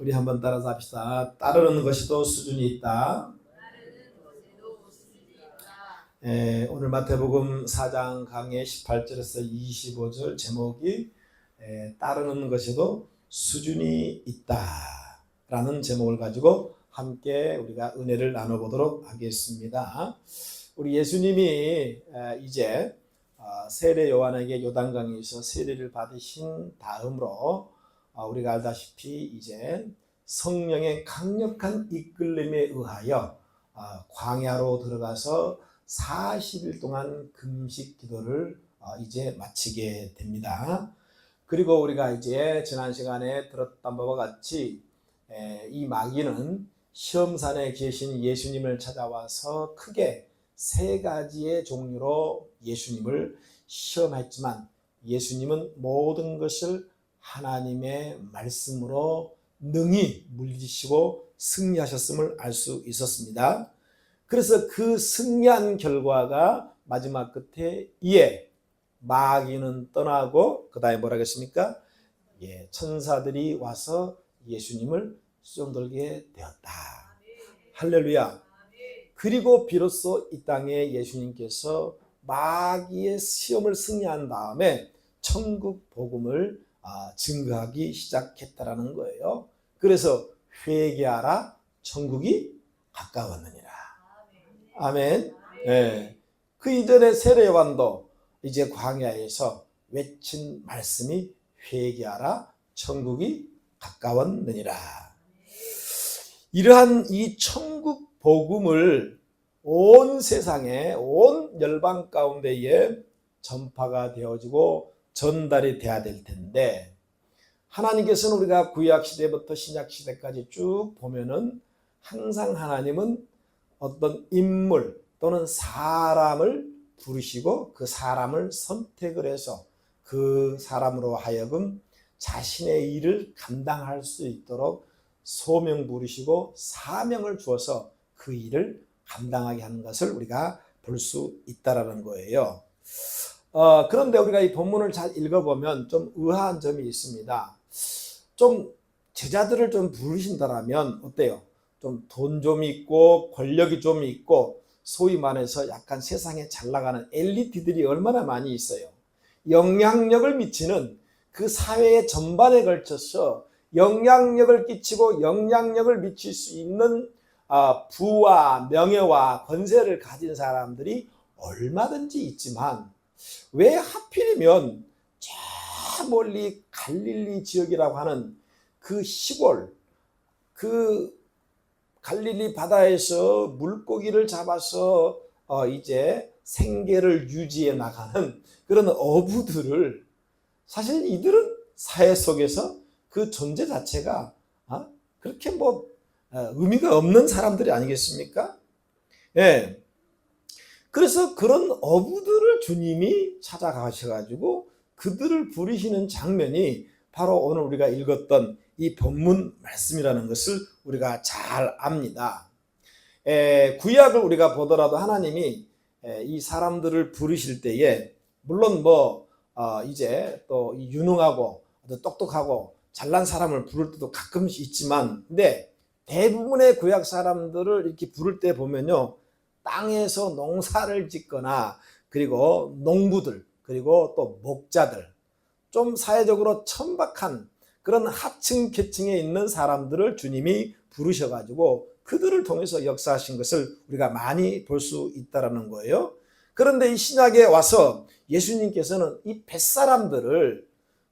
우리 한번 따라서 합시다. 따르는 것이도 수준이 있다. 오늘 마태복음 4장 강의 18절에서 25절 제목이 따르는 것에도 수준이 있다 라는 제목을 가지고 함께 우리가 은혜를 나눠보도록 하겠습니다. 우리 예수님이 이제 세례 요한에게 요단강에서 세례를 받으신 다음으로 우리가 알다시피 이제 성령의 강력한 이끌림에 의하여 광야로 들어가서 40일 동안 금식 기도를 이제 마치게 됩니다. 그리고 우리가 이제 지난 시간에 들었던 바와 같이 이 마귀는 시험산에 계신 예수님을 찾아와서 크게 세 가지의 종류로 예수님을 시험했지만 예수님은 모든 것을 하나님의 말씀으로 능히 물리치고 승리하셨음을 알 수 있었습니다. 그래서 그 승리한 결과가 마지막 끝에 이에 마귀는 떠나고 그 다음에 뭐라 했습니까? 천사들이 와서 예수님을 쫓돌게 되었다. 할렐루야. 그리고 비로소 이 땅에 예수님께서 마귀의 시험을 승리한 다음에 천국 복음을 증거하기 시작했다라는 거예요. 그래서 회개하라, 천국이 가까웠느니라. 아멘. 네. 그 이전에 세례 요한도 이제 광야에서 외친 말씀이 회개하라, 천국이 가까웠느니라. 이러한 이 천국 복음을 온 세상에, 온 열방 가운데에 전파가 되어지고 전달이 돼야 될 텐데, 하나님께서는 우리가 구약 시대부터 신약 시대까지 쭉 보면은 항상 하나님은 어떤 인물 또는 사람을 부르시고 그 사람을 선택을 해서 그 사람으로 하여금 자신의 일을 감당할 수 있도록 소명 부르시고 사명을 주어서 그 일을 감당하게 하는 것을 우리가 볼 수 있다라는 거예요. 그런데 우리가 이 본문을 잘 읽어보면 좀 의아한 점이 있습니다. 좀 제자들을 좀 부르신다라면 어때요? 좀 돈 좀 있고 권력이 좀 있고 소위 말해서 약간 세상에 잘 나가는 엘리트들이 얼마나 많이 있어요. 영향력을 미치는 그 사회의 전반에 걸쳐서 영향력을 끼치고 영향력을 미칠 수 있는 부와 명예와 권세를 가진 사람들이 얼마든지 있지만 왜 하필이면 저 멀리 갈릴리 지역이라고 하는 그 시골, 그 갈릴리 바다에서 물고기를 잡아서 이제 생계를 유지해 나가는 그런 어부들을, 사실 이들은 사회 속에서 그 존재 자체가 그렇게 의미가 없는 사람들이 아니겠습니까? 예. 그래서 그런 어부들을 주님이 찾아가셔가지고 그들을 부르시는 장면이 바로 오늘 우리가 읽었던 이 본문 말씀이라는 것을 우리가 잘 압니다. 구약을 우리가 보더라도 하나님이 이 사람들을 부르실 때에 물론 이제 또 유능하고 똑똑하고 잘난 사람을 부를 때도 가끔씩 있지만, 근데 대부분의 구약 사람들을 이렇게 부를 때 보면요, 땅에서 농사를 짓거나 그리고 농부들 그리고 또 목자들, 좀 사회적으로 천박한 그런 하층 계층에 있는 사람들을 주님이 부르셔가지고 그들을 통해서 역사하신 것을 우리가 많이 볼 수 있다는 거예요. 그런데 이 신약에 와서 예수님께서는 이 뱃사람들을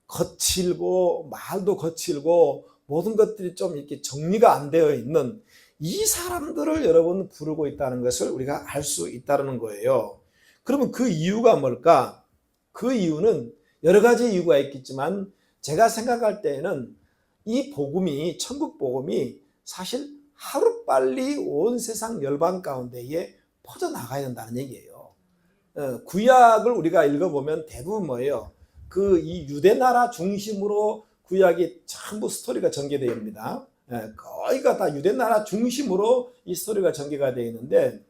거칠고 말도 거칠고 모든 것들이 좀 이렇게 정리가 안 되어 있는 이 사람들을 여러분 부르고 있다는 것을 우리가 알 수 있다는 거예요. 그러면 그 이유가 뭘까? 그 이유는 여러 가지 이유가 있겠지만 제가 생각할 때에는 이 복음이, 천국 복음이 사실 하루빨리 온 세상 열방 가운데에 퍼져나가야 된다는 얘기예요. 구약을 우리가 읽어보면 대부분 뭐예요? 이 유대 나라 중심으로 구약이 전부 스토리가 전개되어 있습니다. 거의가 다 유대 나라 중심으로 이 스토리가 전개가 되어 있는데,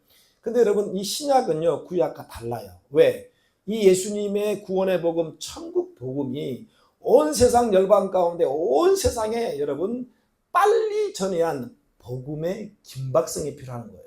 근데 여러분 이 신약은요 구약과 달라요. 왜? 이 예수님의 구원의 복음, 천국 복음이 온 세상 열방 가운데 온 세상에 여러분 빨리 전해야 한 복음의 긴박성이 필요한 거예요.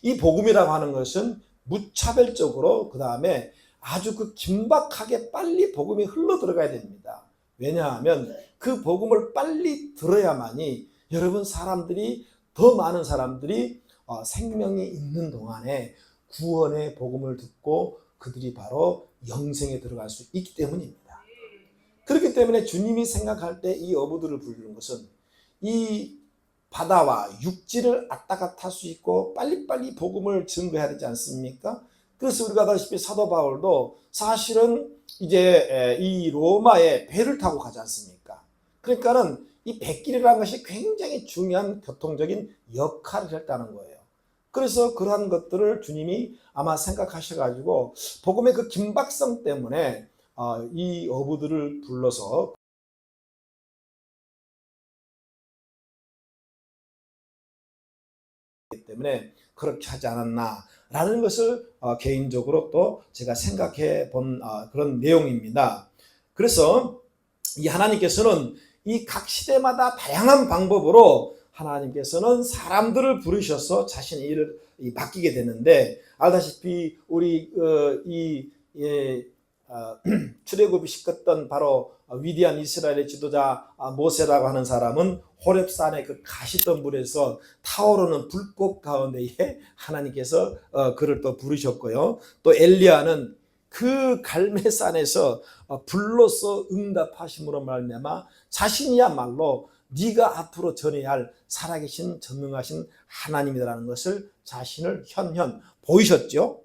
이 복음이라고 하는 것은 무차별적으로 그 다음에 아주 그 긴박하게 빨리 복음이 흘러 들어가야 됩니다. 왜냐하면 그 복음을 빨리 들어야만이 여러분 사람들이 더 많은 사람들이 생명이 있는 동안에 구원의 복음을 듣고 그들이 바로 영생에 들어갈 수 있기 때문입니다. 그렇기 때문에 주님이 생각할 때 이 어부들을 부르는 것은 이 바다와 육지를 왔다 갔다 할 수 있고 빨리빨리 복음을 증거해야 되지 않습니까? 그래서 우리가 아다시피 사도 바울도 사실은 이제 이 로마에 배를 타고 가지 않습니까? 그러니까는 이 백길이라는 것이 굉장히 중요한 교통적인 역할을 했다는 거예요. 그래서 그러한 것들을 주님이 아마 생각하셔가지고 복음의 그 긴박성 때문에 이 어부들을 불러서 때문에 그렇게 하지 않았나라는 것을 개인적으로 또 제가 생각해 본 그런 내용입니다. 그래서 이 하나님께서는 이 각 시대마다 다양한 방법으로 하나님께서는 사람들을 부르셔서 자신의 일을 맡기게 되는데 알다시피 우리 출애굽이 시켰던 바로 위대한 이스라엘의 지도자 모세라고 하는 사람은 호렙산의 그 가시던 물에서 타오르는 불꽃 가운데에 하나님께서 그를 또 부르셨고요. 또 엘리야는 그 갈매산에서 불로서 응답하심으로 말미암아 자신이야말로 네가 앞으로 전해야 할 살아계신 전능하신 하나님이라는 것을 자신을 현현 보이셨죠.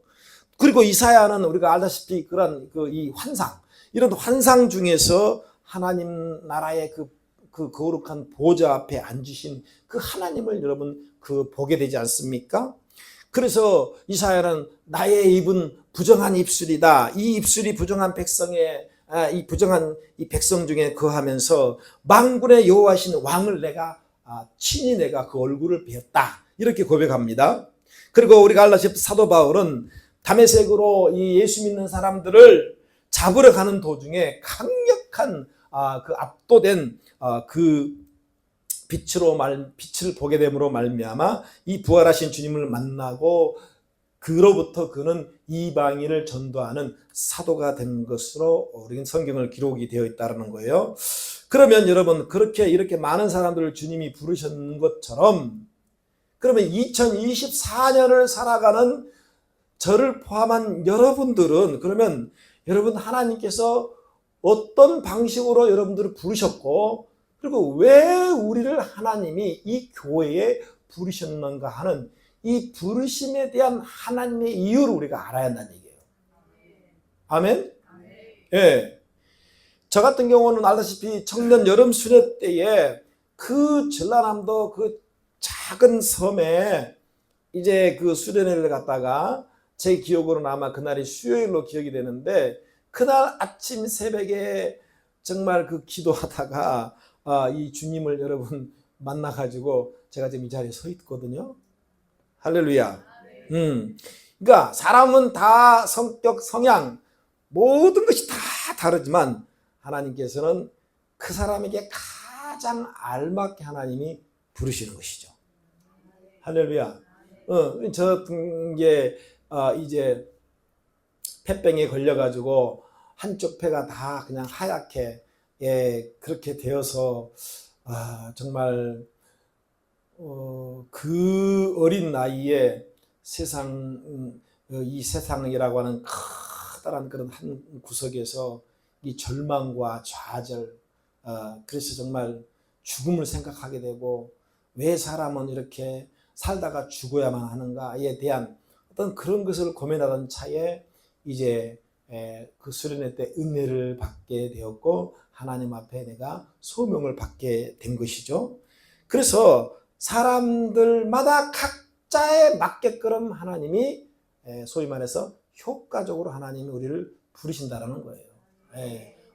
그리고 이사야는 우리가 알다시피 그런 이 환상, 이런 환상 중에서 하나님 나라의 그 거룩한 보좌 앞에 앉으신 그 하나님을 여러분 보게 되지 않습니까? 그래서 이사야는 나의 입은 부정한 입술이다. 이 입술이 부정한 백성의 이 부정한 이 백성 중에 거하면서 만군의 여호와신 왕을 친히 내가 그 얼굴을 베었다. 이렇게 고백합니다. 그리고 우리가 알다시피 사도 바울은 다메섹으로 이 예수 믿는 사람들을 잡으러 가는 도중에 강력한 그 압도된 그 빛을 보게 됨으로 말미암아 이 부활하신 주님을 만나고 그로부터 그는 이방인을 전도하는 사도가 된 것으로 우리는 성경을 기록이 되어 있다는 거예요. 그러면 여러분 그렇게 이렇게 많은 사람들을 주님이 부르셨는 것처럼 그러면 2024년을 살아가는 저를 포함한 여러분들은 그러면 여러분 하나님께서 어떤 방식으로 여러분들을 부르셨고 그리고 왜 우리를 하나님이 이 교회에 부르셨는가 하는 이 부르심에 대한 하나님의 이유를 우리가 알아야 한다는 얘기예요. 아멘? 예. 저 같은 경우는 알다시피 청년 여름 수련 때에 그 전라남도 그 작은 섬에 이제 그 수련회를 갔다가 제 기억으로는 아마 그날이 수요일로 기억이 되는데 그날 아침 새벽에 정말 그 기도하다가 이 주님을 여러분 만나가지고 제가 지금 이 자리에 서 있거든요. 할렐루야. 그러니까 사람은 다 성격, 성향 모든 것이 다 다르지만 하나님께서는 그 사람에게 가장 알맞게 하나님이 부르시는 것이죠. 할렐루야. 저 같은 게 이제 폐병에 걸려가지고 한쪽 폐가 다 그냥 하얗게 그렇게 되어서 정말 그 어린 나이에 이 세상이라고 하는 커다란 그런 한 구석에서 이 절망과 좌절, 그래서 정말 죽음을 생각하게 되고 왜 사람은 이렇게 살다가 죽어야만 하는가에 대한 어떤 그런 것을 고민하던 차에 이제 그 수련회 때 은혜를 받게 되었고 하나님 앞에 내가 소명을 받게 된 것이죠. 그래서 사람들마다 각자에 맞게끔 하나님이 소위 말해서 효과적으로 하나님이 우리를 부르신다라는 거예요.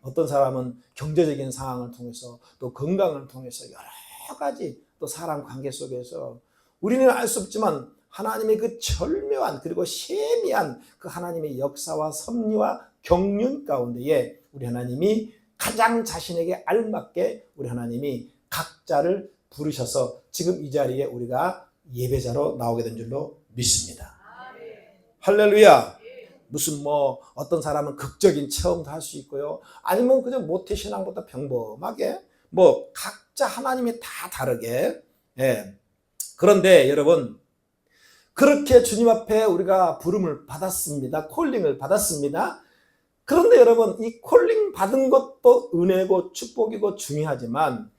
어떤 사람은 경제적인 상황을 통해서 또 건강을 통해서 여러 가지 또 사람 관계 속에서 우리는 알 수 없지만 하나님의 그 절묘한 그리고 세미한 그 하나님의 역사와 섭리와 경륜 가운데에 우리 하나님이 가장 자신에게 알맞게 우리 하나님이 각자를 부르셔서 지금 이 자리에 우리가 예배자로 나오게 된 줄로 믿습니다. 할렐루야. 무슨 어떤 사람은 극적인 체험도 할 수 있고요. 아니면 그저 모태신앙보다 평범하게 각자 하나님이 다 다르게. 그런데 여러분, 그렇게 주님 앞에 우리가 부름을 받았습니다. 콜링을 받았습니다. 그런데 여러분, 이 콜링 받은 것도 은혜고 축복이고 중요하지만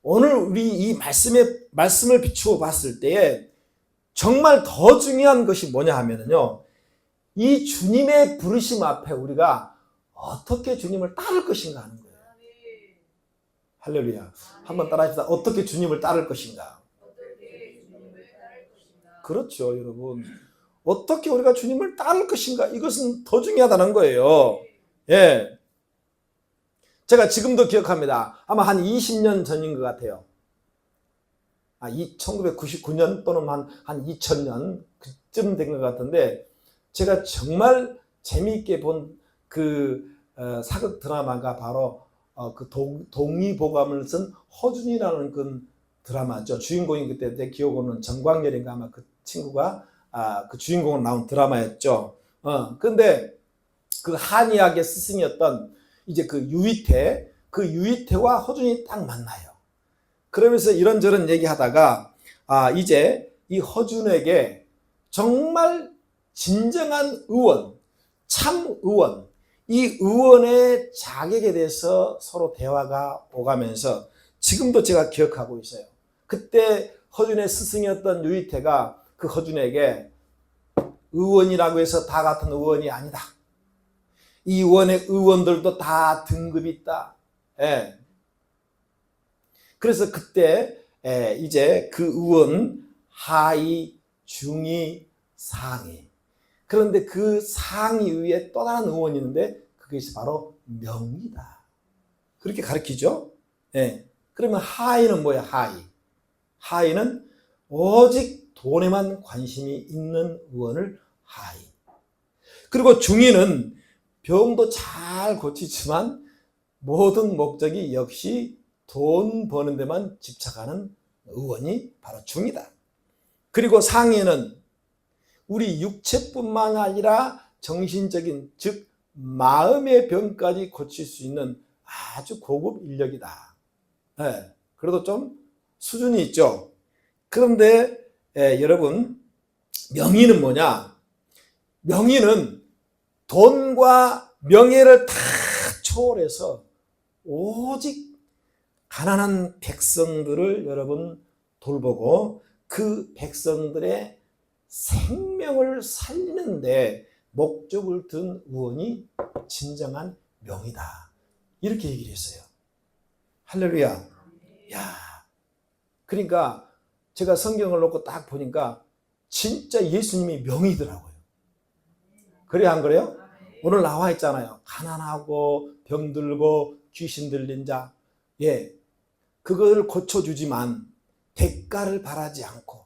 오늘 우리 이 말씀을 비추어 봤을 때에 정말 더 중요한 것이 뭐냐 하면요, 이 주님의 부르심 앞에 우리가 어떻게 주님을 따를 것인가 하는 거예요. 할렐루야. 한번 따라합시다. 어떻게 주님을 따를 것인가. 그렇죠, 여러분. 어떻게 우리가 주님을 따를 것인가, 이것은 더 중요하다는 거예요. 예. 제가 지금도 기억합니다. 아마 한 20년 전인 것 같아요. 1999년 또는 한 2000년 그쯤 된 것 같은데, 제가 정말 재미있게 본 사극 드라마가 바로 동의보감을 쓴 허준이라는 그 드라마죠. 주인공이 그때 제 기억으로는 정광열인가 아마 그 친구가 그 주인공으로 나온 드라마였죠. 근데 그 한의학의 스승이었던 이제 그 유이태와 허준이 딱 만나요. 그러면서 이런저런 얘기하다가 이제 이 허준에게 정말 진정한 의원, 참 의원, 이 의원의 자격에 대해서 서로 대화가 오가면서 지금도 제가 기억하고 있어요. 그때 허준의 스승이었던 유이태가 그 허준에게 의원이라고 해서 다 같은 의원이 아니다. 이 의원의 의원들도 다 등급이 있다. 예. 그래서 그때 이제 그 의원 하위, 중위, 상위. 그런데 그 상위 위에 또 다른 의원이 있는데 그것이 바로 명이다. 그렇게 가르치죠. 예. 그러면 하위는 뭐야? 하위는 오직 돈에만 관심이 있는 의원을 하위. 그리고 중위는 병도 잘 고치지만 모든 목적이 역시 돈 버는 데만 집착하는 의원이 바로 중위다. 그리고 상위는 우리 육체뿐만 아니라 정신적인, 즉 마음의 병까지 고칠 수 있는 아주 고급 인력이다. 네, 그래도 좀 수준이 있죠. 그런데 여러분, 명의는 뭐냐? 명의는 돈과 명예를 다 초월해서 오직 가난한 백성들을 여러분 돌보고 그 백성들의 생명을 살리는데 목적을 둔 의원이 진정한 명이다. 이렇게 얘기를 했어요. 할렐루야. 야, 그러니까 제가 성경을 놓고 딱 보니까 진짜 예수님이 명이더라고요. 그래요, 안 그래요? 오늘 나와 있잖아요. 가난하고 병들고 귀신 들린 자, 그걸 고쳐주지만 대가를 바라지 않고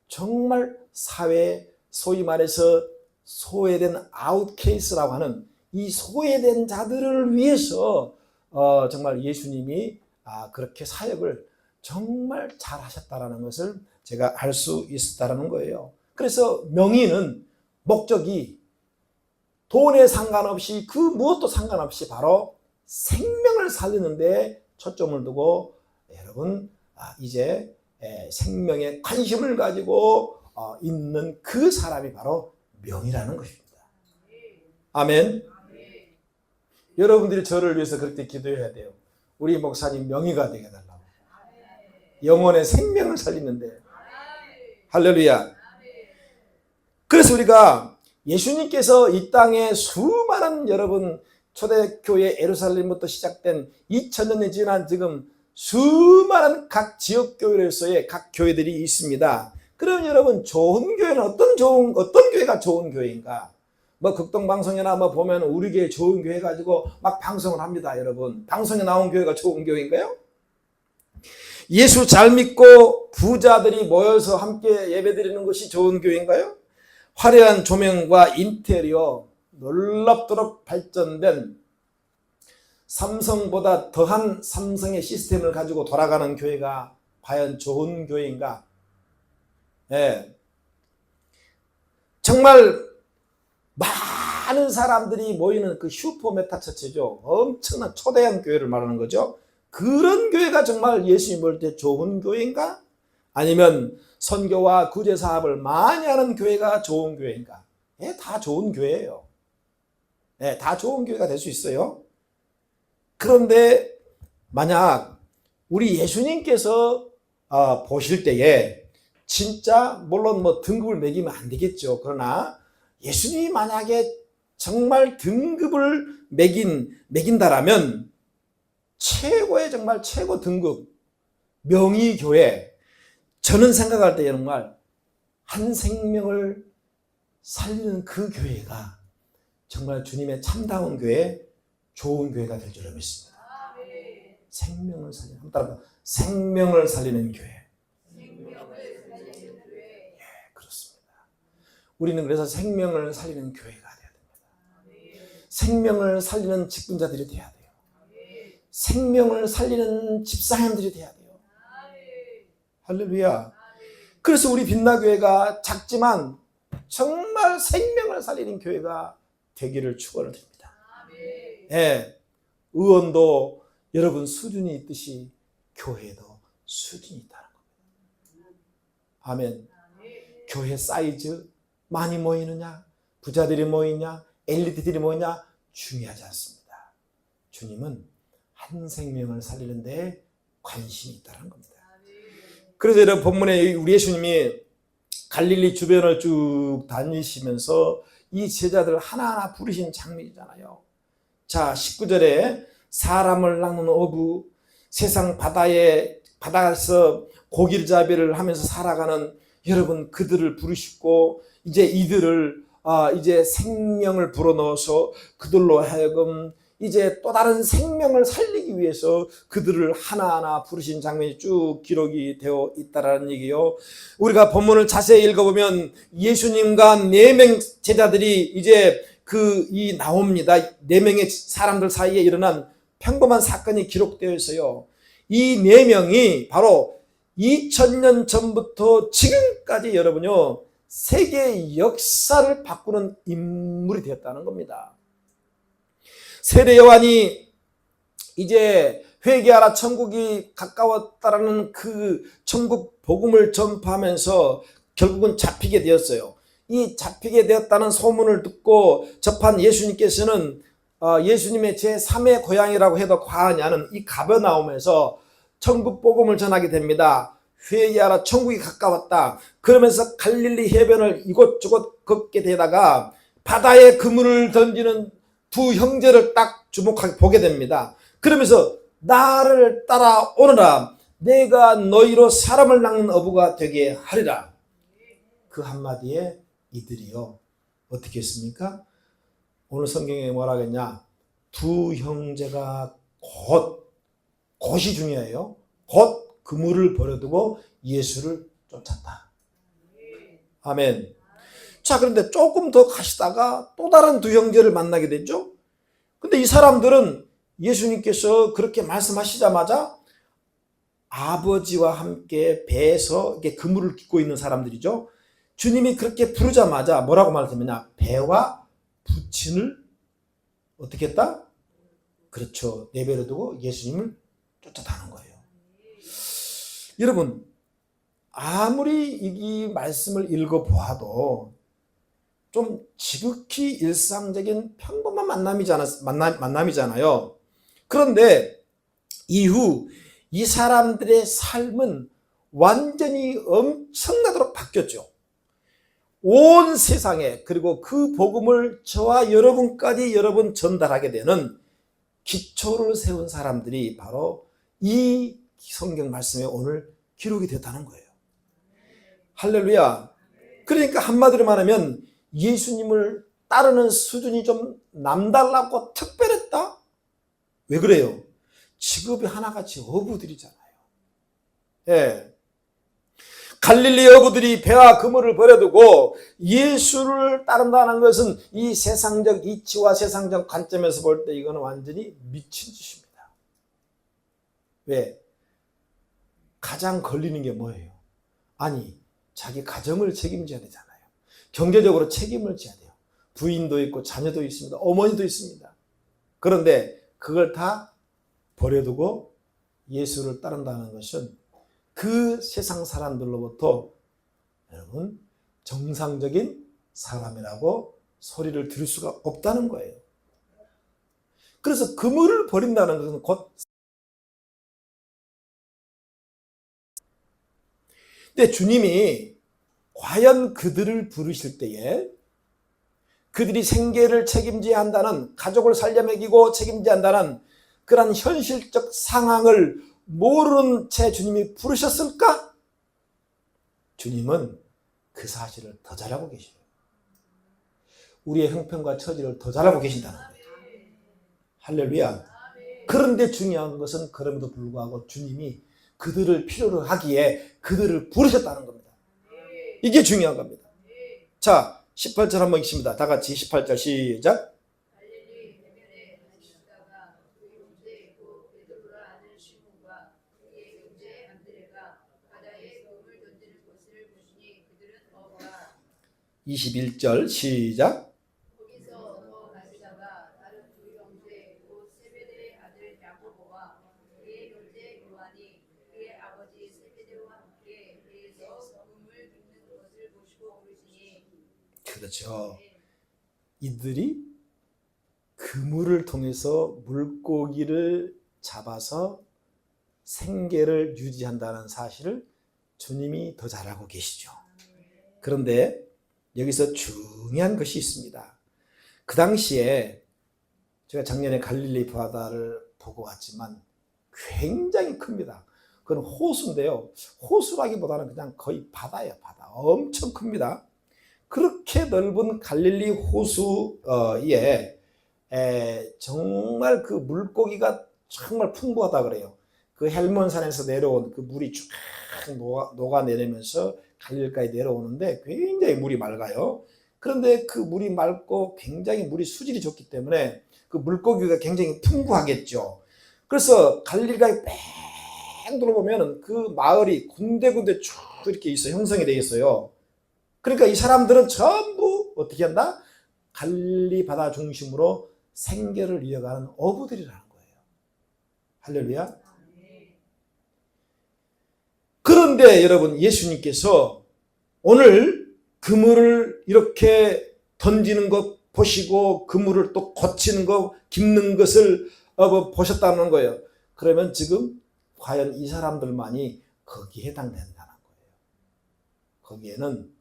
정말 사회에 소위 말해서 소외된 아웃케이스라고 하는 이 소외된 자들을 위해서 정말 예수님이 그렇게 사역을 정말 잘 하셨다는 것을 제가 알 수 있었다는 거예요. 그래서 명의는 목적이 돈에 상관없이 그 무엇도 상관없이 바로 생명을 살리는 데 초점을 두고 여러분 이제 생명에 관심을 가지고 있는 그 사람이 바로 명이라는 것입니다. 아멘. 여러분들이 저를 위해서 그렇게 기도해야 돼요. 우리 목사님 명의가 되게 해달라고. 영혼의 생명을 살리는데. 할렐루야. 그래서 우리가 예수님께서 이 땅에 수많은 여러분 초대교회 예루살렘부터 시작된 2000년이 지난 지금 수많은 각 지역교회로서의 각 교회들이 있습니다. 그럼 여러분 좋은 교회는 어떤 교회가 좋은 교회인가? 극동방송이나 보면 우리 교회 좋은 교회 가지고 막 방송을 합니다. 여러분 방송에 나온 교회가 좋은 교회인가요? 예수 잘 믿고 부자들이 모여서 함께 예배드리는 것이 좋은 교회인가요? 화려한 조명과 인테리어, 놀랍도록 발전된 삼성보다 더한 삼성의 시스템을 가지고 돌아가는 교회가 과연 좋은 교회인가? 예. 정말 많은 사람들이 모이는 그 슈퍼 메타 처치죠. 엄청난 초대형 교회를 말하는 거죠. 그런 교회가 정말 예수님 볼 때 좋은 교회인가? 아니면 선교와 구제 사업을 많이 하는 교회가 좋은 교회인가? 예, 다 좋은 교회예요. 예, 다 좋은 교회가 될 수 있어요. 그런데 만약 우리 예수님께서 보실 때에 진짜 물론 뭐 등급을 매기면 안 되겠죠. 그러나 예수님이 만약에 정말 등급을 매긴다라면 최고의 정말 최고 등급 명의교회, 저는 생각할 때 정말 한 생명을 살리는 그 교회가 정말 주님의 참다운 교회, 좋은 교회가 될 줄로 믿습니다. 생명을 살리는, 한번 따라봐. 생명을 살리는 교회. 예, 그렇습니다. 우리는 그래서 생명을 살리는 교회가 돼야 됩니다. 생명을 살리는 직분자들이 돼야 돼요. 생명을 살리는 집사님들이 돼야 돼요. 할렐루야. 그래서 우리 빛나교회가 작지만 정말 생명을 살리는 교회가 되기를 축원을 드립니다. 예, 의원도 여러분 수준이 있듯이 교회도 수준이 있다는 겁니다. 아멘. 교회 사이즈 많이 모이느냐, 부자들이 모이냐, 엘리트들이 모이냐 중요하지 않습니다. 주님은 한 생명을 살리는 데 관심이 있다는 겁니다. 그래서 여러분 본문에 우리 예수님이 갈릴리 주변을 쭉 다니시면서 이 제자들을 하나하나 부르신 장면이잖아요. 자, 19절에 사람을 낚는 어부, 세상 바다에서 고기를 잡이를 하면서 살아가는 여러분, 그들을 부르시고 이제 이들을 이제 생명을 불어넣어서 그들로 하여금 이제 또 다른 생명을 살리기 위해서 그들을 하나하나 부르신 장면이 쭉 기록이 되어 있다라는 얘기요. 우리가 본문을 자세히 읽어보면 예수님과 4명 제자들이 이제 나옵니다. 4명의 사람들 사이에 일어난 평범한 사건이 기록되어 있어요. 이 4명이 바로 2000년 전부터 지금까지 여러분요, 세계 역사를 바꾸는 인물이 되었다는 겁니다. 세례 요한이 이제 회개하라 천국이 가까웠다라는 그 천국 복음을 전파하면서 결국은 잡히게 되었어요. 이 잡히게 되었다는 소문을 듣고 접한 예수님께서는 예수님의 제3의 고향이라고 해도 과언이 아닌 이 가버나움에서 천국 복음을 전하게 됩니다. 회개하라 천국이 가까웠다. 그러면서 갈릴리 해변을 이곳저곳 걷게 되다가 바다에 그물을 던지는 두 형제를 딱 주목하게 보게 됩니다. 그러면서 나를 따라오너라. 내가 너희로 사람을 낚는 어부가 되게 하리라. 그 한마디에 이들이요, 어떻게 했습니까? 오늘 성경에 뭐라 하겠냐? 두 형제가 곧이 중요해요. 곧 그물을 버려두고 예수를 쫓았다. 아멘. 자, 그런데 조금 더 가시다가 또 다른 두 형제를 만나게 됐죠. 근데 이 사람들은 예수님께서 그렇게 말씀하시자마자 아버지와 함께 배에서 이렇게 그물을 깃고 있는 사람들이죠. 주님이 그렇게 부르자마자 뭐라고 말했느냐? 배와 부친을 어떻게 했다? 그렇죠. 내버려 두고 예수님을 쫓아다는 거예요. 여러분, 아무리 이 말씀을 읽어보아도 좀 지극히 일상적인 평범한 만남이잖아요. 그런데 이후 이 사람들의 삶은 완전히 엄청나도록 바뀌었죠. 온 세상에, 그리고 그 복음을 저와 여러분까지 여러분 전달하게 되는 기초를 세운 사람들이 바로 이 성경 말씀에 오늘 기록이 됐다는 거예요. 할렐루야. 그러니까 한마디로 말하면 예수님을 따르는 수준이 좀 남달랐고 특별했다? 왜 그래요? 직업이 하나같이 어부들이잖아요. 예. 갈릴리 어부들이 배와 그물을 버려두고 예수를 따른다는 것은 이 세상적 이치와 세상적 관점에서 볼 때 이거는 완전히 미친 짓입니다. 왜? 가장 걸리는 게 뭐예요? 아니, 자기 가정을 책임져야 되잖아요. 경제적으로 책임을 져야 돼요. 부인도 있고 자녀도 있습니다. 어머니도 있습니다. 그런데 그걸 다 버려두고 예수를 따른다는 것은 그 세상 사람들로부터 여러분 정상적인 사람이라고 소리를 들을 수가 없다는 거예요. 그래서 그물을 버린다는 것은 곧 근데 주님이 과연 그들을 부르실 때에 그들이 생계를 책임져야 한다는, 가족을 살려먹이고 책임져야 한다는 그런 현실적 상황을 모르는 채 주님이 부르셨을까? 주님은 그 사실을 더 잘 알고 계셔요. 우리의 형편과 처지를 더 잘 알고 계신다는 거예요. 할렐루야. 그런데 중요한 것은 그럼에도 불구하고 주님이 그들을 필요로 하기에 그들을 부르셨다는 겁니다. 이게 중요한 겁니다. 자, 18절 한번 읽습니다. 다 같이 18절 시작. (21절) 시작. 그렇죠. 이들이 그물을 통해서 물고기를 잡아서 생계를 유지한다는 사실을 주님이 더 잘 알고 계시죠. 그런데 여기서 중요한 것이 있습니다. 그 당시에 제가 작년에 갈릴리 바다를 보고 왔지만 굉장히 큽니다. 그건 호수인데요. 호수라기보다는 그냥 거의 바다예요. 바다. 엄청 큽니다. 그렇게 넓은 갈릴리 호수에 정말 그 물고기가 정말 풍부하다 그래요. 그 헬몬산에서 내려온 그 물이 쭉 녹아내리면서 갈릴리까지 내려오는데 굉장히 물이 맑아요. 그런데 그 물이 맑고 굉장히 물이 수질이 좋기 때문에 그 물고기가 굉장히 풍부하겠죠. 그래서 갈릴리가 뺑 돌아보면 그 마을이 군데군데 쭉 이렇게 있어요. 형성이 되어 있어요. 그러니까 이 사람들은 전부 어떻게 한다? 갈릴리 바다 중심으로 생계를 이어가는 어부들이라는 거예요. 할렐루야. 그런데 여러분, 예수님께서 오늘 그물을 이렇게 던지는 것 보시고 그물을 또 고치는 것, 깁는 것을 보셨다는 거예요. 그러면 지금 과연 이 사람들만이 거기에 해당된다는 거예요. 거기에는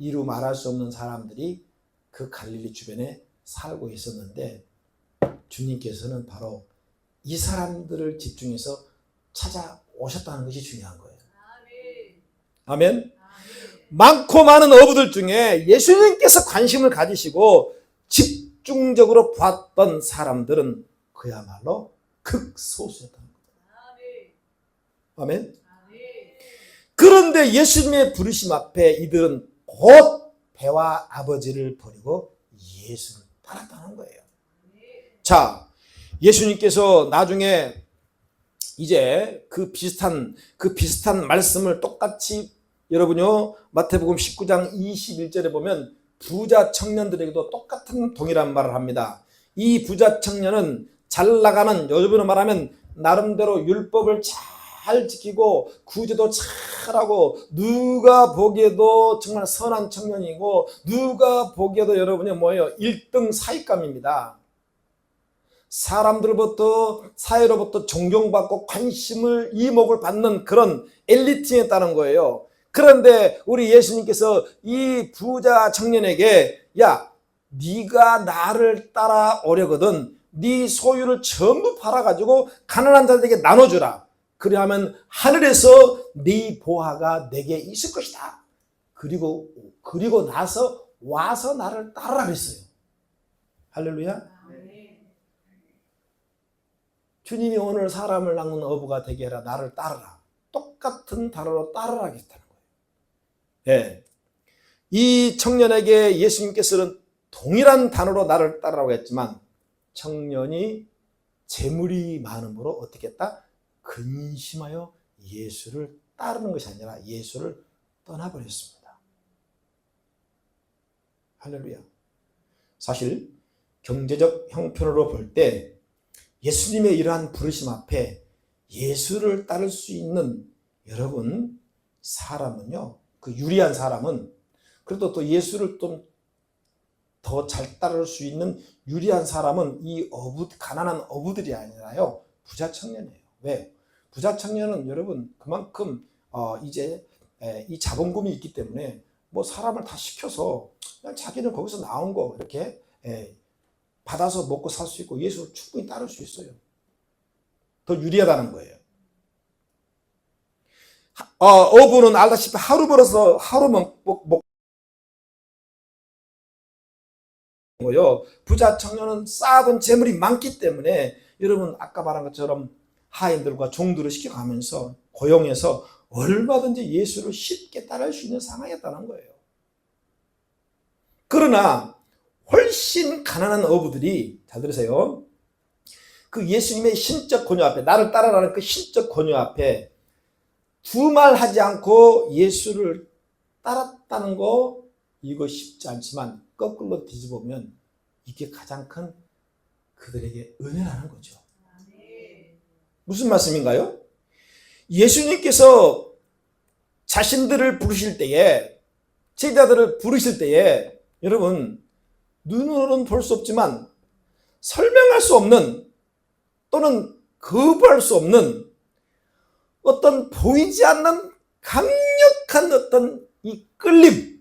이루 말할 수 없는 사람들이 그 갈릴리 주변에 살고 있었는데 주님께서는 바로 이 사람들을 집중해서 찾아오셨다는 것이 중요한 거예요. 아멘. 많고 많은 어부들 중에 예수님께서 관심을 가지시고 집중적으로 봤던 사람들은 그야말로 극소수였다는 거예요. 아멘. 그런데 예수님의 부르심 앞에 이들은 곧 배와 아버지를 버리고 예수를 따랐다는 거예요. 자, 예수님께서 나중에 이제 그 비슷한 말씀을 똑같이 여러분요 마태복음 19장 21절에 보면 부자 청년들에게도 똑같은 동일한 말을 합니다. 이 부자 청년은 잘 나가는, 요즘으로 말하면 나름대로 율법을 잘 지키고 구제도 잘하고 누가 보기에도 정말 선한 청년이고 누가 보기에도 여러분이 뭐예요? 1등 사익감입니다. 사람들부터 사회로부터 존경받고 관심을 이목을 받는 그런 엘리트에 따른 거예요. 그런데 우리 예수님께서 이 부자 청년에게 야, 네가 나를 따라오려거든 네 소유를 전부 팔아가지고 가난한 자들에게 나눠주라. 그리하면 하늘에서 네 보화가 내게 있을 것이다. 그리고 나서 와서 나를 따르라 그랬어요. 할렐루야. 주님이 오늘 사람을 낚는 어부가 되게 해라. 나를 따르라. 똑같은 단어로 따르라 했다는 거예요. 네. 이 청년에게 예수님께서는 동일한 단어로 나를 따르라고 했지만 청년이 재물이 많음으로 어떻게 했다? 근심하여 예수를 따르는 것이 아니라 예수를 떠나버렸습니다. 할렐루야. 사실 경제적 형편으로 볼 때 예수님의 이러한 부르심 앞에 예수를 따를 수 있는 여러분 사람은요, 그 유리한 사람은, 그래도 또 예수를 좀 더 잘 따를 수 있는 유리한 사람은 이 가난한 어부들이 아니라요, 부자 청년이에요. 왜? 부자 청년은 여러분 그만큼 이제 이 자본금이 있기 때문에 뭐 사람을 다 시켜서 그냥 자기는 거기서 나온 거 이렇게 받아서 먹고 살 수 있고 예수를 충분히 따를 수 있어요. 더 유리하다는 거예요. 어부는 알다시피 하루 벌어서 하루 먹고 거요. 부자 청년은 쌓아둔 재물이 많기 때문에 여러분 아까 말한 것처럼 하인들과 종들을 시켜가면서 고용해서 얼마든지 예수를 쉽게 따를 수 있는 상황이었다는 거예요. 그러나 훨씬 가난한 어부들이, 잘 들으세요, 그 예수님의 신적 권유 앞에, 나를 따라라는 그 신적 권유 앞에 두말하지 않고 예수를 따랐다는 거, 이거 쉽지 않지만 거꾸로 뒤집으면 이게 가장 큰 그들에게 은혜라는 거죠. 무슨 말씀인가요? 예수님께서 자신들을 부르실 때에, 제자들을 부르실 때에 여러분 눈으로는 볼 수 없지만 설명할 수 없는 또는 거부할 수 없는 어떤 보이지 않는 강력한 어떤 이 끌림,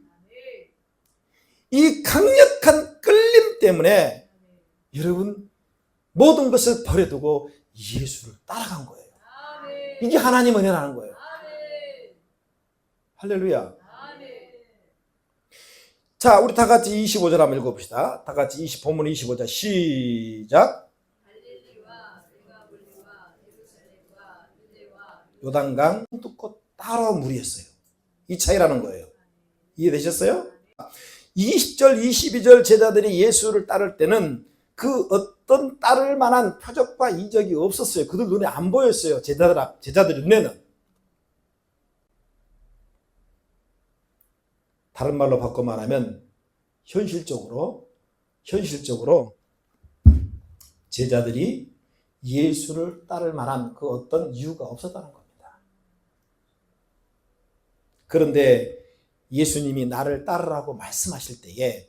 이 강력한 끌림 때문에 여러분 모든 것을 버려두고 예수를 따라간 거예요. 이게 하나님 은혜라는 거예요. 할렐루야. 자, 우리 다 같이 25절 한번 읽어봅시다. 다 같이 본문 25절 시작. 요단강 뚫고 따로 무리했어요. 이 차이라는 거예요. 이해되셨어요? 20절 22절 제자들이 예수를 따를 때는 그 어떤 따를 만한 표적과 이적이 없었어요. 그들 눈에 안 보였어요. 제자들 눈에는. 다른 말로 바꿔 말하면 현실적으로 제자들이 예수를 따를 만한 그 어떤 이유가 없었다는 겁니다. 그런데 예수님이 나를 따르라고 말씀하실 때에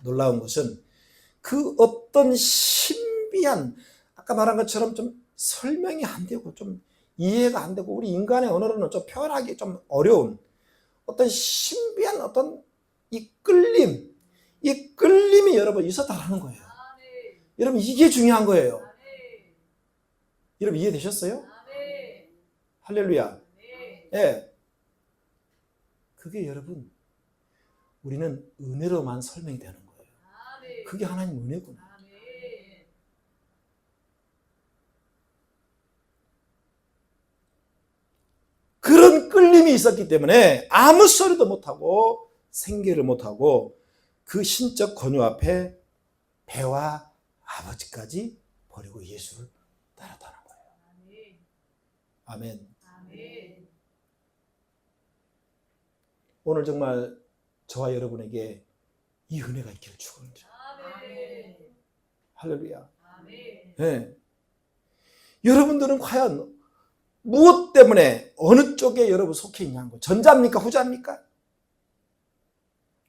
놀라운 것은 그 어떤 신비한, 아까 말한 것처럼 좀 설명이 안 되고 좀 이해가 안 되고 우리 인간의 언어로는 좀 표현하기 좀 어려운 어떤 신비한 어떤 이 끌림이 여러분 있었다라는 거예요. 여러분 이게 중요한 거예요. 여러분 이해되셨어요? 할렐루야. 예. 그게 여러분 우리는 은혜로만 설명이 되는 거예요. 그게 하나님 은혜구나. 그런 끌림이 있었기 때문에 아무 소리도 못하고 생계를 못하고 그 신적 권유 앞에 배와 아버지까지 버리고 예수를 따랐다는 거예요. 아멘. 오늘 정말 저와 여러분에게 이 은혜가 있기를 축원합니다. 할렐루야. 네. 여러분들은 과연 무엇 때문에 어느 쪽에 여러분 속해 있냐는 거예요. 전자입니까? 후자입니까?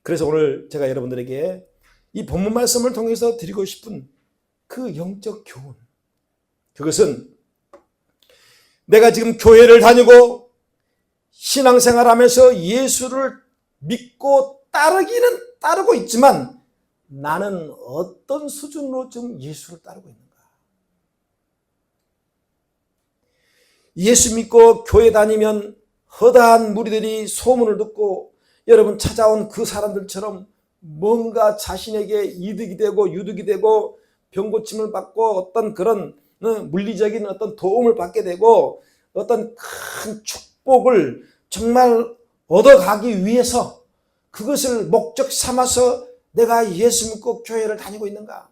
그래서 오늘 제가 여러분들에게 이 본문 말씀을 통해서 드리고 싶은 그 영적 교훈, 그것은 내가 지금 교회를 다니고 신앙생활하면서 예수를 믿고 따르기는 따르고 있지만 나는 어떤 수준으로 지금 예수를 따르고 있는가? 예수 믿고 교회 다니면 허다한 무리들이 소문을 듣고 여러분 찾아온 그 사람들처럼 뭔가 자신에게 이득이 되고 유득이 되고 병고침을 받고 어떤 그런 물리적인 어떤 도움을 받게 되고 어떤 큰 축복을 정말 얻어가기 위해서 그것을 목적 삼아서 내가 예수 믿고 교회를 다니고 있는가?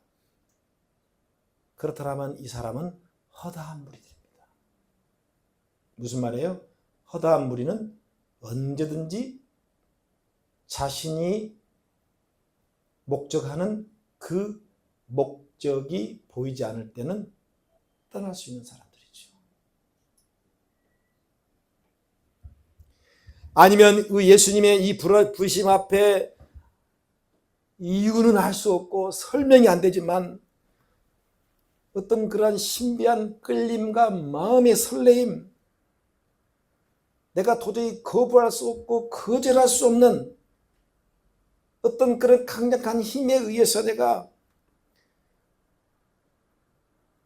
그렇다면 이 사람은 허다한 무리들입니다. 무슨 말이에요? 허다한 무리는 언제든지 자신이 목적하는 그 목적이 보이지 않을 때는 떠날 수 있는 사람들이죠. 아니면 예수님의 이 부르심 앞에 이유는 알 수 없고 설명이 안 되지만 어떤 그런 신비한 끌림과 마음의 설레임, 내가 도저히 거부할 수 없고 거절할 수 없는 어떤 그런 강력한 힘에 의해서 내가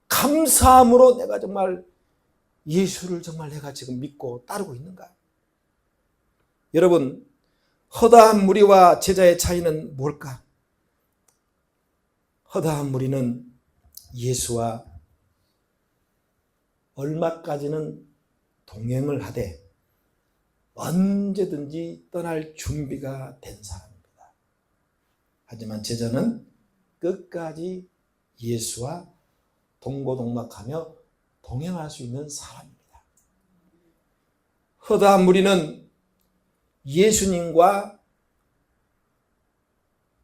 감사함으로 내가 정말 예수를 정말 내가 지금 믿고 따르고 있는가? 여러분, 허다한 무리와 제자의 차이는 뭘까? 허다한 무리는 예수와 얼마까지는 동행을 하되 언제든지 떠날 준비가 된 사람입니다. 하지만 제자는 끝까지 예수와 동고동락하며 동행할 수 있는 사람입니다. 허다한 무리는 예수님과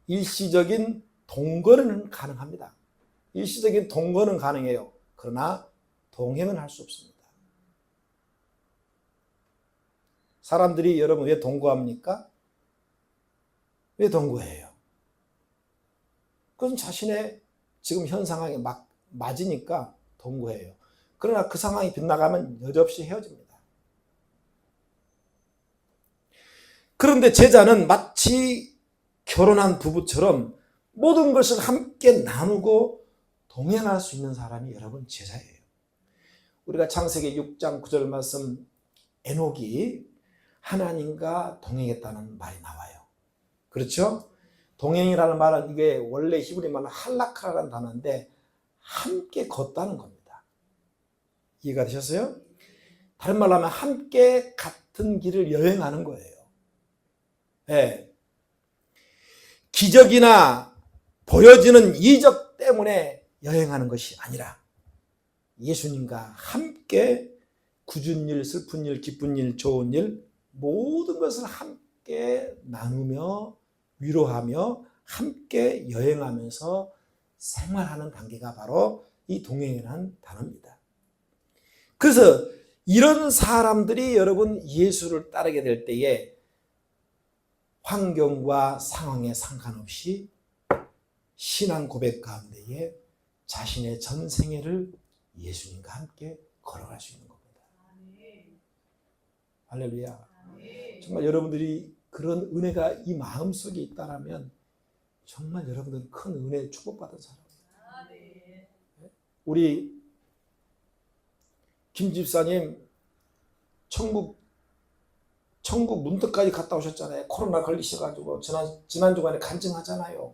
일시적인 동거는 가능합니다. 일시적인 동거는 가능해요. 그러나 동행은 할 수 없습니다. 사람들이 여러분 왜 동거합니까? 왜 동거해요? 그건 자신의 지금 현 상황에 맞으니까 동거해요. 그러나 그 상황이 빗나가면 여지없이 헤어집니다. 그런데 제자는 마치 결혼한 부부처럼 모든 것을 함께 나누고 동행할 수 있는 사람이 여러분 제자예요. 우리가 창세기 6장 9절 말씀, 에녹이 하나님과 동행했다는 말이 나와요. 그렇죠? 동행이라는 말은 이게 원래 히브리 말로 할라카라는 단어인데 함께 걷다는 겁니다. 이해가 되셨어요? 다른 말로 하면 함께 같은 길을 여행하는 거예요. 네. 기적이나 보여지는 이적 때문에 여행하는 것이 아니라 예수님과 함께 굳은 일, 슬픈 일, 기쁜 일, 좋은 일 모든 것을 함께 나누며 위로하며 함께 여행하면서 생활하는 단계가 바로 이 동행이라는 단어입니다. 그래서 이런 사람들이 여러분 예수를 따르게 될 때에 환경과 상황에 상관없이 신앙 고백 가운데에 자신의 전생애를 예수님과 함께 걸어갈 수 있는 겁니다. 할렐루야. 정말 여러분들이 그런 은혜가 이 마음속에 있다라면 정말 여러분들은 큰 은혜 축복받은 사람입니다. 우리 김 집사님 천국 문턱까지 갔다 오셨잖아요. 코로나 걸리셔가지고 지난 주간에 간증하잖아요.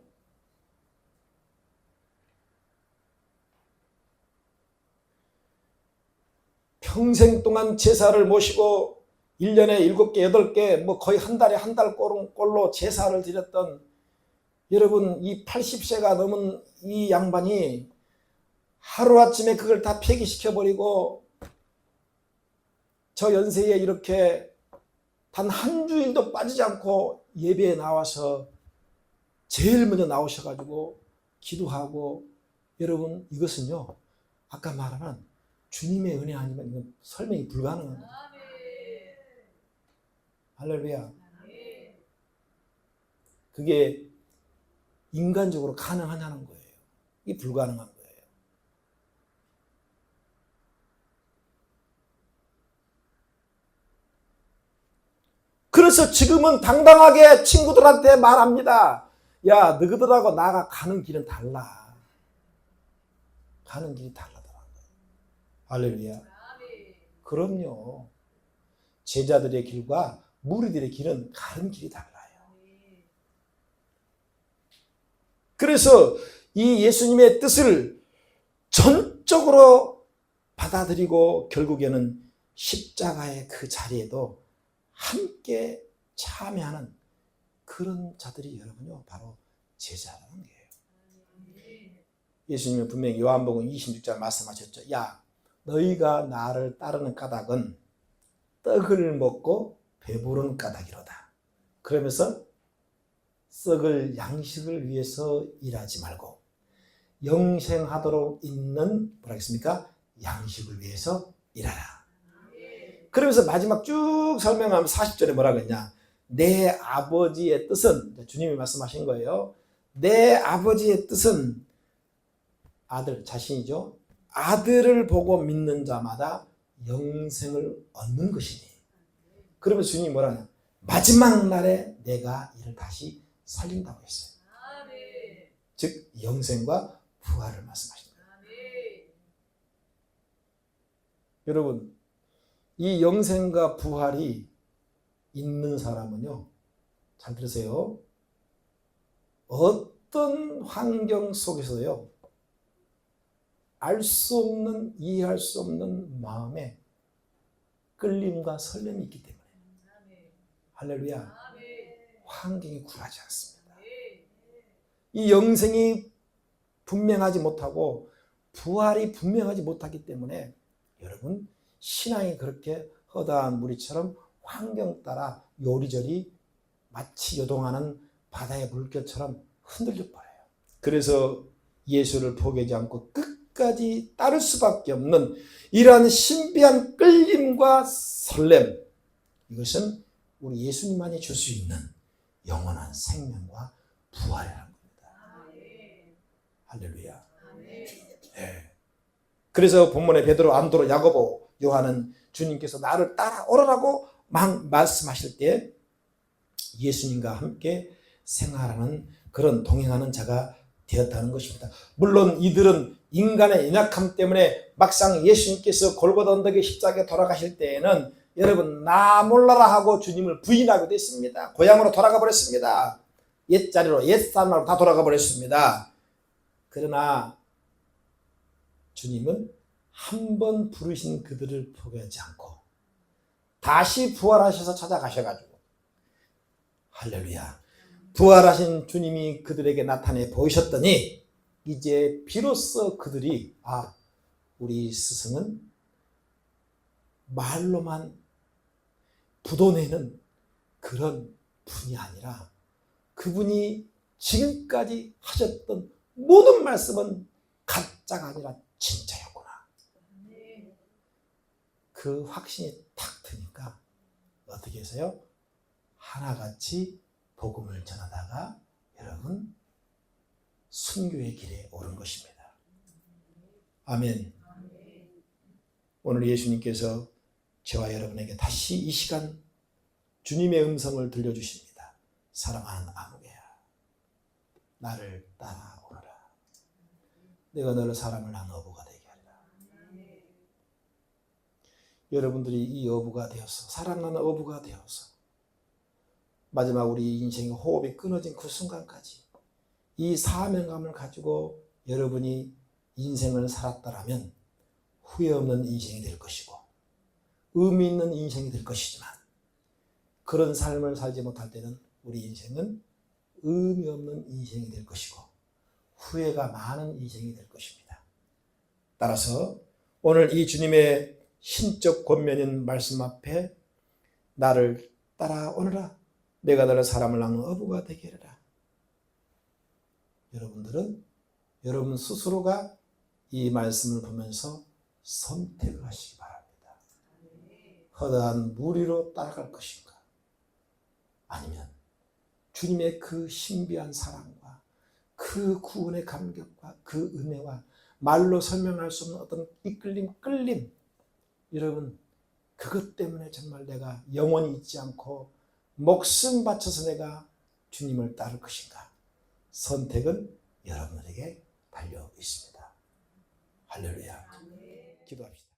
평생 동안 제사를 모시고 1년에 7개, 8개, 뭐 거의 한 달에 한 달 꼴로 제사를 드렸던 여러분, 이 80세가 넘은 이 양반이 하루아침에 그걸 다 폐기시켜버리고 저 연세에 이렇게 단 한 주일도 빠지지 않고 예배에 나와서 제일 먼저 나오셔가지고 기도하고, 여러분 이것은요 아까 말하는 주님의 은혜 아니면 이건 설명이 불가능합니다. 할렐루야. 그게 인간적으로 가능하냐는 거예요. 이게 불가능한 거예요. 그래서 지금은 당당하게 친구들한테 말합니다. 야, 너희들하고 나가 가는 길은 달라. 가는 길이 달라더라고요. 할렐루야. 그럼요. 제자들의 길과 무리들의 길은 다른 길이 달라요. 그래서 이 예수님의 뜻을 전적으로 받아들이고 결국에는 십자가의 그 자리에도 함께 참여하는 그런 자들이 여러분요 바로 제자라는 거예요. 예수님은 분명히 요한복음 26장 말씀하셨죠. 야, 너희가 나를 따르는 까닭은 떡을 먹고 배부른 까닭이로다. 그러면서 썩을 양식을 위해서 일하지 말고 영생하도록 있는 뭐라 했습니까? 양식을 위해서 일하라. 그러면서 마지막 쭉 설명하면 40절에 뭐라 그랬냐? 내 아버지의 뜻은, 주님이 말씀하신 거예요. 내 아버지의 뜻은 아들, 자신이죠. 아들을 보고 믿는 자마다 영생을 얻는 것이니. 그러면서 주님이 뭐라 하냐? 마지막 날에 내가 이를 다시 살린다고 했어요. 즉 영생과 부활을 말씀하신 거예요. 여러분, 이 영생과 부활이 있는 사람은요, 잘 들으세요. 어떤 환경 속에서요, 알 수 없는, 이해할 수 없는 마음에 끌림과 설렘이 있기 때문에. 할렐루야. 환경이 굴하지 않습니다. 이 영생이 분명하지 못하고 부활이 분명하지 못하기 때문에 여러분, 신앙이 그렇게 허다한 무리처럼 환경 따라 요리조리 마치 요동하는 바다의 물결처럼 흔들려 버려요. 그래서 예수를 포기하지 않고 끝까지 따를 수밖에 없는 이러한 신비한 끌림과 설렘, 이것은 우리 예수님만이 줄 수 있는 영원한 생명과 부활이라는 겁니다. 할렐루야. 네. 그래서 본문에 베드로, 안드로, 야고보, 요한은 주님께서 나를 따라오라고 막 말씀하실 때 예수님과 함께 생활하는 그런 동행하는 자가 되었다는 것입니다. 물론 이들은 인간의 연약함 때문에 막상 예수님께서 골고다 언덕의 십자가에 돌아가실 때에는 여러분, 나 몰라라 하고 주님을 부인하게 됐습니다. 고향으로 돌아가 버렸습니다. 옛자리로, 옛사람으로 다 돌아가 버렸습니다. 그러나 주님은 한 번 부르신 그들을 포기하지 않고 다시 부활하셔서 찾아가셔가지고, 할렐루야, 부활하신 주님이 그들에게 나타내 보이셨더니 이제 비로소 그들이 우리 스승은 말로만 부도내는 그런 분이 아니라 그분이 지금까지 하셨던 모든 말씀은 가짜가 아니라 진짜였구나. 그 확신이 탁 드니까 어떻게 해서요? 하나같이 복음을 전하다가 여러분 순교의 길에 오른 것입니다. 아멘. 오늘 예수님께서 저와 여러분에게 다시 이 시간 주님의 음성을 들려주십니다. 사랑하는 아무개야, 나를 따라오너라. 내가 너를 사랑을 난 어부가 되게 하리라. 여러분들이 이 어부가 되어서, 사랑하는 어부가 되어서 마지막 우리 인생의 호흡이 끊어진 그 순간까지 이 사명감을 가지고 여러분이 인생을 살았다라면 후회 없는 인생이 될 것이고 의미 있는 인생이 될 것이지만, 그런 삶을 살지 못할 때는 우리 인생은 의미 없는 인생이 될 것이고 후회가 많은 인생이 될 것입니다. 따라서 오늘 이 주님의 신적 권면인 말씀 앞에 나를 따라오너라, 내가 너를 사람을 낳는 어부가 되게 하리라. 여러분들은 여러분 스스로가 이 말씀을 보면서 선택을 하시기 바랍니다. 허다한 무리로 따라갈 것인가, 아니면 주님의 그 신비한 사랑과 그 구원의 감격과 그 은혜와 말로 설명할 수 없는 어떤 이끌림, 끌림, 여러분 그것 때문에 정말 내가 영원히 잊지 않고 목숨 바쳐서 내가 주님을 따를 것인가, 선택은 여러분에게 달려 있습니다. 할렐루야. 기도합시다.